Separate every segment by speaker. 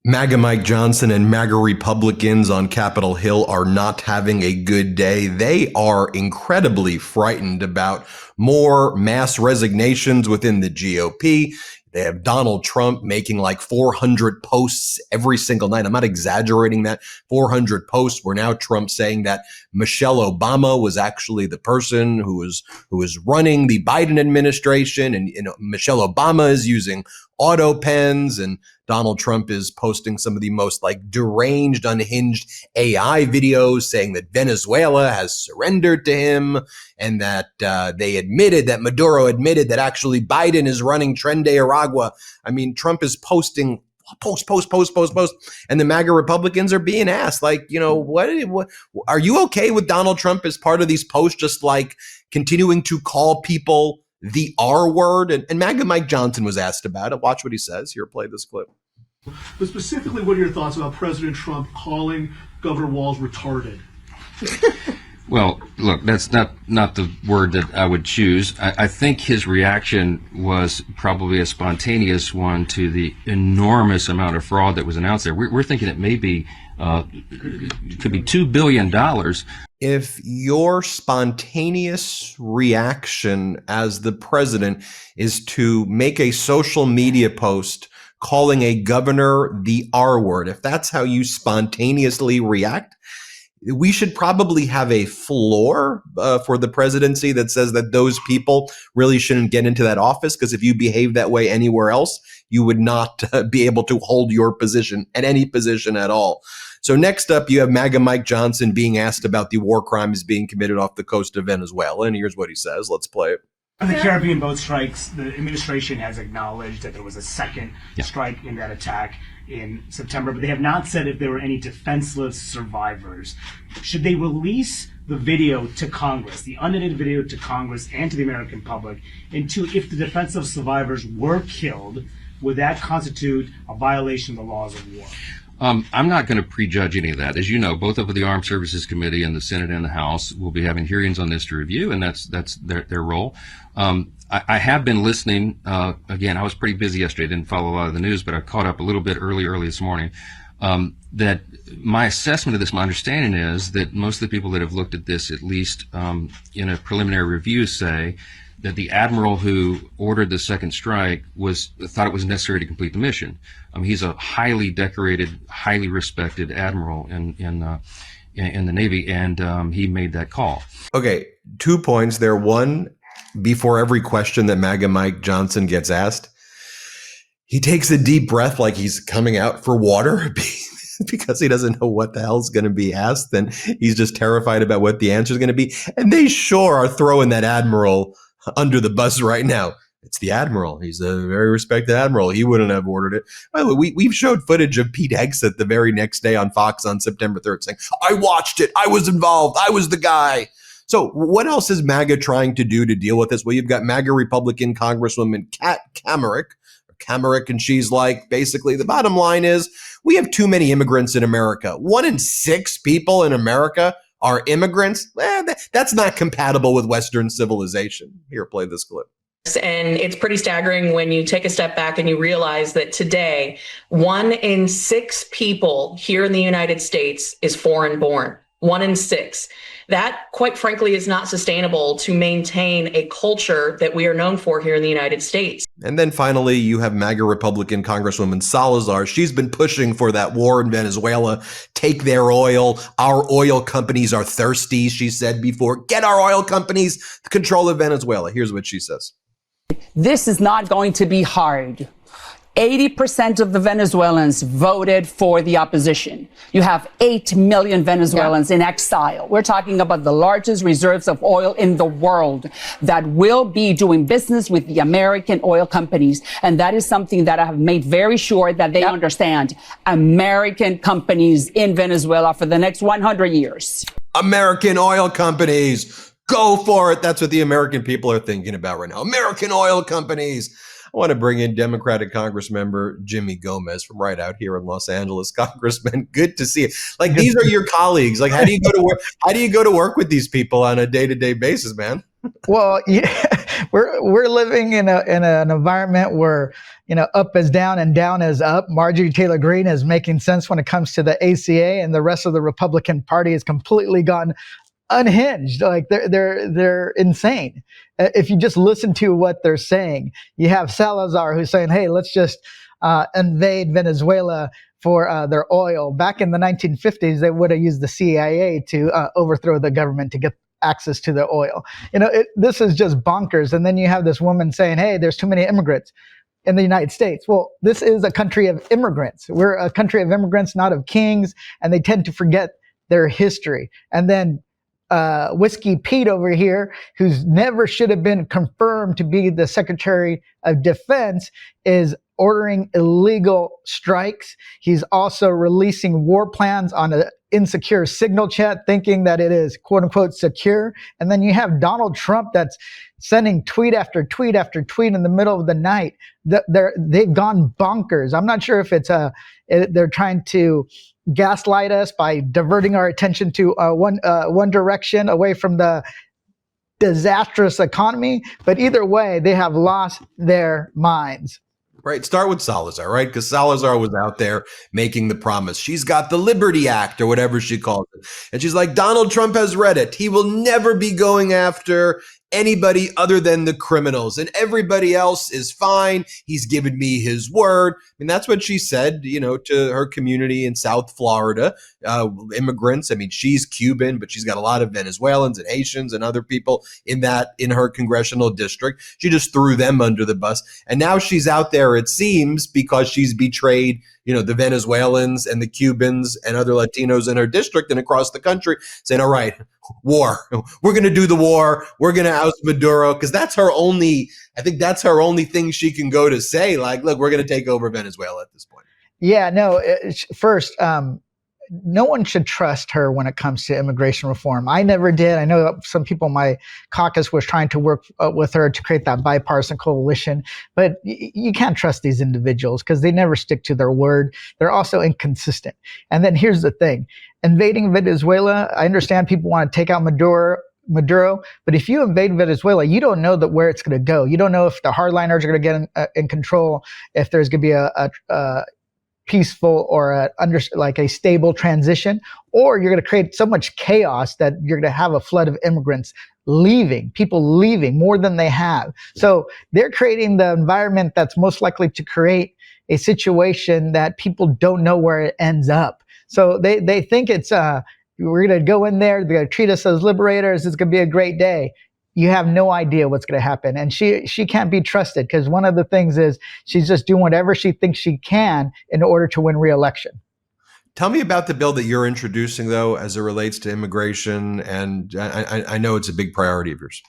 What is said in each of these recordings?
Speaker 1: MAGA Mike Johnson and MAGA Republicans on Capitol Hill are not having a good day. They are incredibly frightened about more mass resignations within the GOP. They have Donald Trump making like 400 posts every single night. I'm not exaggerating that. 400 posts where now Trump saying that Michelle Obama was actually the person who was running the Biden administration, and Michelle Obama is using auto pens, and Donald Trump is posting some of the most like deranged, unhinged AI videos saying that Venezuela has surrendered to him, and that Maduro admitted that actually Biden is running Tren de Aragua. I mean, Trump is posting post, and the MAGA Republicans are being asked, like, what are you okay with Donald Trump as part of these posts, just like continuing to call people the R word? And MAGA Mike Johnson was asked about it. Watch what he says. Here, play this clip.
Speaker 2: But specifically, what are your thoughts about President Trump calling Governor Walz retarded?
Speaker 3: Well, look, that's not the word that I would choose. I think his reaction was probably a spontaneous one to the enormous amount of fraud that was announced there. We're thinking it may be, it could be $2 billion.
Speaker 1: If your spontaneous reaction as the president is to make a social media post calling a governor the R word, if that's how you spontaneously react, we should probably have a floor for the presidency that says that those people really shouldn't get into that office, because if you behave that way anywhere else, you would not be able to hold your position at any position at all. So next up, you have MAGA Mike Johnson being asked about the war crimes being committed off the coast of Venezuela. And here's what he says. Let's play it.
Speaker 4: The Caribbean boat strikes, the administration has acknowledged that there was a second strike in that attack in September, but they have not said if there were any defenseless survivors. Should they release the video to Congress, the unedited video to Congress and to the American public? And two, if the defenseless survivors were killed, would that constitute a violation of the laws of war?
Speaker 3: I'm not going to prejudge any of that. As you know, both of the Armed Services Committee and the Senate and the House will be having hearings on this to review, and that's their role. I have been listening. Again, I was pretty busy yesterday, didn't follow a lot of the news, but I caught up a little bit early this morning. That my assessment of this, my understanding is that most of the people that have looked at this, at least in a preliminary review, say that the admiral who ordered the second strike thought it was necessary to complete the mission. He's a highly decorated, highly respected admiral in the Navy, and he made that call.
Speaker 1: Okay, 2 points there. One, before every question that MAGA Mike Johnson gets asked, he takes a deep breath like he's coming out for water because he doesn't know what the hell's going to be asked, and he's just terrified about what the answer is going to be. And they sure are throwing that admiral under the bus right now. It's the admiral. He's a very respected admiral. He wouldn't have ordered it. By the way, we've showed footage of Pete Hegseth the very next day on Fox on September 3rd saying, I watched it. I was involved. I was the guy. So what else is MAGA trying to do to deal with this? Well, you've got MAGA Republican Congresswoman Kat Camerick, and she's like, basically, the bottom line is we have too many immigrants in America. 1 in 6 people in America are immigrants. That's not compatible with Western civilization. Here, play this clip.
Speaker 5: And it's pretty staggering when you take a step back and you realize that today, 1 in 6 people here in the United States is foreign born. 1 in 6. That, quite frankly, is not sustainable to maintain a culture that we are known for here in the United States.
Speaker 1: And then finally, you have MAGA Republican Congresswoman Salazar. She's been pushing for that war in Venezuela. Take their oil. Our oil companies are thirsty, she said before. Get our oil companies the control of Venezuela. Here's what she says.
Speaker 6: This is not going to be hard. 80% of the Venezuelans voted for the opposition. You have 8 million Venezuelans in exile. We're talking about the largest reserves of oil in the world that will be doing business with the American oil companies. And that is something that I have made very sure that they understand. American companies in Venezuela for the next 100 years.
Speaker 1: American oil companies. Go for it. That's what the American people are thinking about right now. American oil companies. I want to bring in Democratic Congressmember Jimmy Gomez from right out here in Los Angeles. Congressman, good to see you. Like, these are your colleagues. Like, how do you go to work? How do you go to work with these people on a day-to-day basis, man?
Speaker 7: Well, yeah, we're living in an environment where, up is down and down is up. Marjorie Taylor Greene is making sense when it comes to the ACA, and the rest of the Republican Party has completely gone unhinged. Like they're insane. If you just listen to what they're saying, you have Salazar who's saying, "Hey, let's just invade Venezuela for their oil." Back in the 1950s, they would have used the CIA to overthrow the government to get access to the oil. This is just bonkers. And then you have this woman saying, "Hey, there's too many immigrants in the United States." Well, this is a country of immigrants. We're a country of immigrants, not of kings, and they tend to forget their history. And then Whiskey Pete over here, who's never should have been confirmed to be the Secretary of Defense, is ordering illegal strikes. He's also releasing war plans on an insecure signal chat, thinking that it is quote unquote secure. And then you have Donald Trump that's sending tweet after tweet after tweet in the middle of the night. They've gone bonkers. I'm not sure if they're trying to gaslight us by diverting our attention to one direction away from the disastrous economy. But either way, they have lost their minds.
Speaker 1: Right. Start with Salazar, right? Because Salazar was out there making the promise. She's got the Liberty Act or whatever she calls it. And she's like, Donald Trump has read it. He will never be going after anybody other than the criminals, and everybody else is fine. He's given me his word. I mean, that's what she said, to her community in South Florida, immigrants. I mean, she's Cuban, but she's got a lot of Venezuelans and Haitians and other people in her congressional district. She just threw them under the bus. And now she's out there, it seems, because she's betrayed the Venezuelans and the Cubans and other Latinos in her district and across the country, saying, all right, war. We're going to do the war. We're going to oust Maduro, because that's her only thing she can go to say, like, look, we're going to take over Venezuela at this point.
Speaker 7: Yeah, no, first, no one should trust her when it comes to immigration reform. I never did. I know some people in my caucus was trying to work with her to create that bipartisan coalition, but you can't trust these individuals because they never stick to their word. They're also inconsistent. And then here's the thing. Invading Venezuela, I understand people want to take out Maduro, but if you invade Venezuela, you don't know where it's going to go. You don't know if the hardliners are going to get in control, if there's going to be a peaceful or a stable transition, or you're going to create so much chaos that you're going to have a flood of immigrants people leaving more than they have. So they're creating the environment that's most likely to create a situation that people don't know where it ends up. So they think it's we're going to go in there, they're going to treat us as liberators, it's going to be a great day. You have no idea what's going to happen. And she can't be trusted, because one of the things is she's just doing whatever she thinks she can in order to win re-election.
Speaker 1: Tell me about the bill that you're introducing, though, as it relates to immigration. And I know it's a big priority of yours.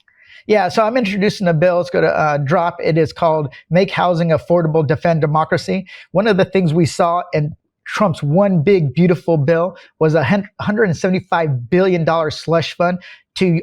Speaker 7: Yeah, so I'm introducing a bill. It's going to drop. It is called Make Housing Affordable, Defend Democracy. One of the things we saw in Trump's one big, beautiful bill was a $175 billion slush fund to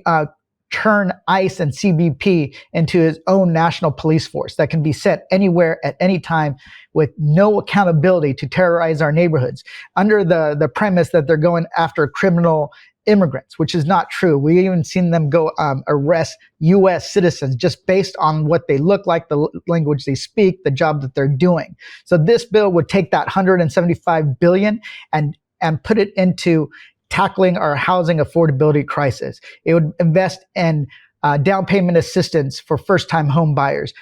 Speaker 7: turn ICE and CBP into his own national police force that can be sent anywhere at any time with no accountability to terrorize our neighborhoods, under the premise that they're going after criminal immigrants, which is not true. We even seen them go arrest U.S. citizens just based on what they look like, the language they speak, the job that they're doing. So this bill would take that $175 billion and put it into tackling our housing affordability crisis. It would invest in down payment assistance for first-time home buyers,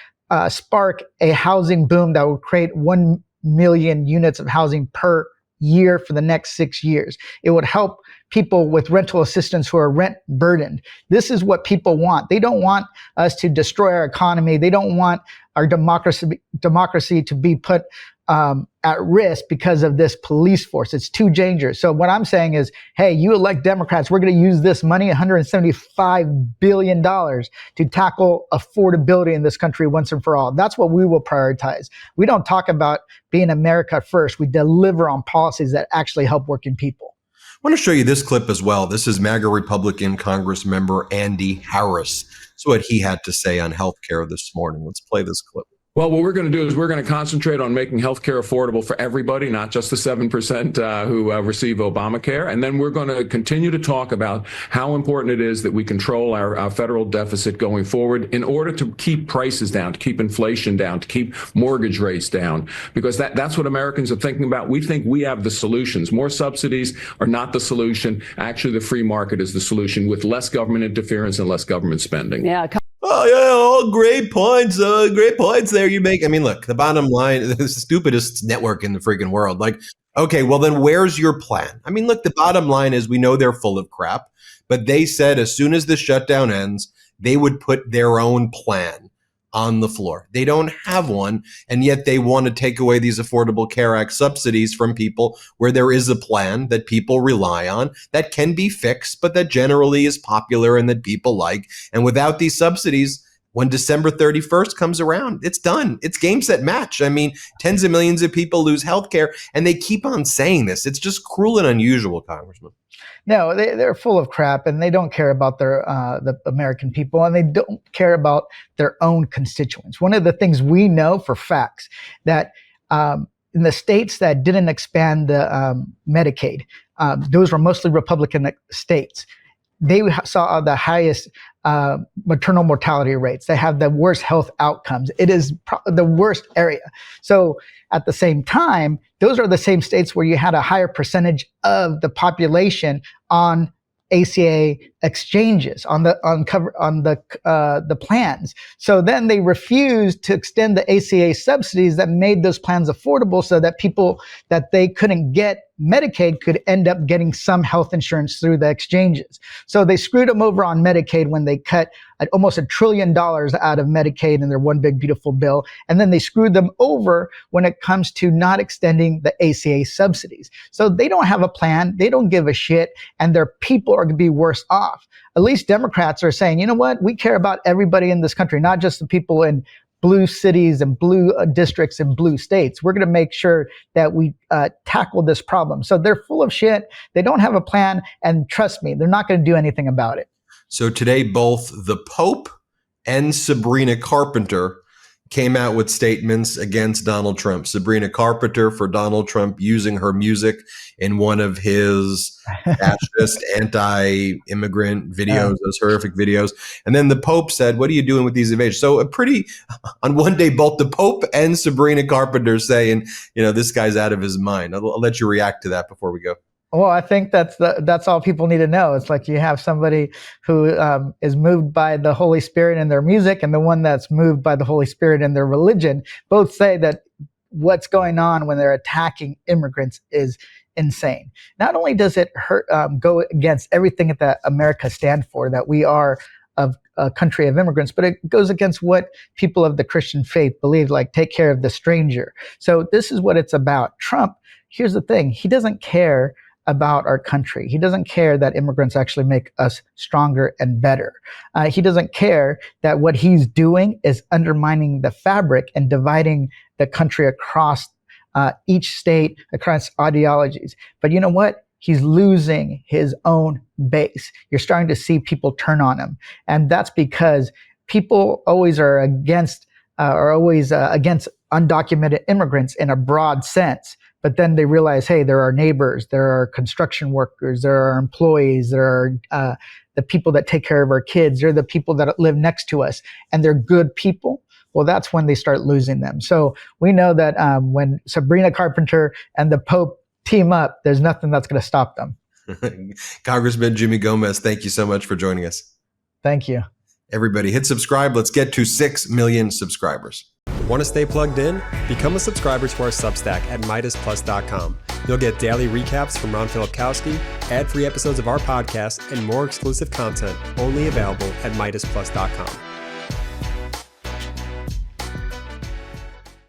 Speaker 7: spark a housing boom that would create 1 million units of housing per year for the next 6 years. It would help people with rental assistance who are rent burdened. This is what people want. They don't want us to destroy our economy. They don't want our democracy to be put at risk because of this police force. It's too dangerous. So what I'm saying is, hey, you elect Democrats, we're going to use this money, $175 billion, to tackle affordability in this country once and for all. That's what we will prioritize. We don't talk about being America first. We deliver on policies that actually help working people.
Speaker 1: I want to show you this clip as well. This is MAGA Republican Congress member Andy Harris. That's what he had to say on healthcare this morning. Let's play this clip.
Speaker 8: Well, what we're going to do is we're going to concentrate on making healthcare affordable for everybody, not just the 7% who receive Obamacare. And then we're going to continue to talk about how important it is that we control our federal deficit going forward in order to keep prices down, to keep inflation down, to keep mortgage rates down, because that's what Americans are thinking about. We think we have the solutions. More subsidies are not the solution. Actually, the free market is the solution, with less government interference and less government spending.
Speaker 6: Yeah.
Speaker 1: Oh, yeah, all great points. Great points there you make. I mean, look, the bottom line, the stupidest network in the freaking world. Like, okay, well, then where's your plan? I mean, look, the bottom line is we know they're full of crap, but they said as soon as the shutdown ends, they would put their own plan on the floor. They don't have one, and yet they want to take away these Affordable Care Act subsidies from people where there is a plan that people rely on, that can be fixed, but that generally is popular and that people like. And without these subsidies, when December 31st comes around, it's done. It's game, set, match. I mean, tens of millions of people lose health care, and they keep on saying this. It's just cruel and unusual, Congressman.
Speaker 7: No, they're full of crap, and they don't care about the American people, and they don't care about their own constituents. One of the things we know for facts that in the states that didn't expand the Medicaid, those were mostly Republican states. They saw the highest maternal mortality rates. They have the worst health outcomes. It is the worst area. So at the same time, those are the same states where you had a higher percentage of the population on ACA exchanges, on the plans. So then they refused to extend the ACA subsidies that made those plans affordable, so that people that they couldn't get Medicaid could end up getting some health insurance through the exchanges. So they screwed them over on Medicaid when they cut almost $1 trillion out of Medicaid in their one big beautiful bill. And then they screwed them over when it comes to not extending the ACA subsidies. So they don't have a plan. They don't give a shit. And their people are going to be worse off. At least Democrats are saying, you know what? We care about everybody in this country, not just the people in blue cities and blue districts and blue states. We're going to make sure that we tackle this problem. So they're full of shit. They don't have a plan. And trust me, they're not going to do anything about it.
Speaker 1: So today, both the Pope and Sabrina Carpenter came out with statements against Donald Trump. Sabrina Carpenter for Donald Trump using her music in one of his fascist, anti-immigrant videos, those horrific videos. And then the Pope said, what are you doing with these invasions? So on one day, both the Pope and Sabrina Carpenter saying, this guy's out of his mind. I'll let you react to that before we go.
Speaker 7: Well, I think that's all people need to know. It's like you have somebody who is moved by the Holy Spirit in their music, and the one that's moved by the Holy Spirit in their religion. Both say that what's going on when they're attacking immigrants is insane. Not only does it go against everything that America stands for, that we are a country of immigrants, but it goes against what people of the Christian faith believe, like take care of the stranger. So this is what it's about. Trump, here's the thing, he doesn't care about our country. He doesn't care that immigrants actually make us stronger and better. He doesn't care that what he's doing is undermining the fabric and dividing the country across each state, across ideologies. But you know what? He's losing his own base. You're starting to see people turn on him. And that's because people always are against undocumented immigrants in a broad sense. But then they realize, hey, there are neighbors, there are construction workers, there are employees, there are the people that take care of our kids, they're the people that live next to us, and they're good people. Well, that's when they start losing them. So we know that when Sabrina Carpenter and the Pope team up, there's nothing that's going to stop them.
Speaker 1: Congressman Jimmy Gomez, thank you so much for joining us.
Speaker 7: Thank you.
Speaker 1: Everybody hit subscribe. Let's get to 6 million subscribers.
Speaker 9: Want to stay plugged in? Become a subscriber to our Substack at MeidasPlus.com. You'll get daily recaps from Ron Filipkowski, ad-free episodes of our podcast, and more exclusive content only available at MeidasPlus.com.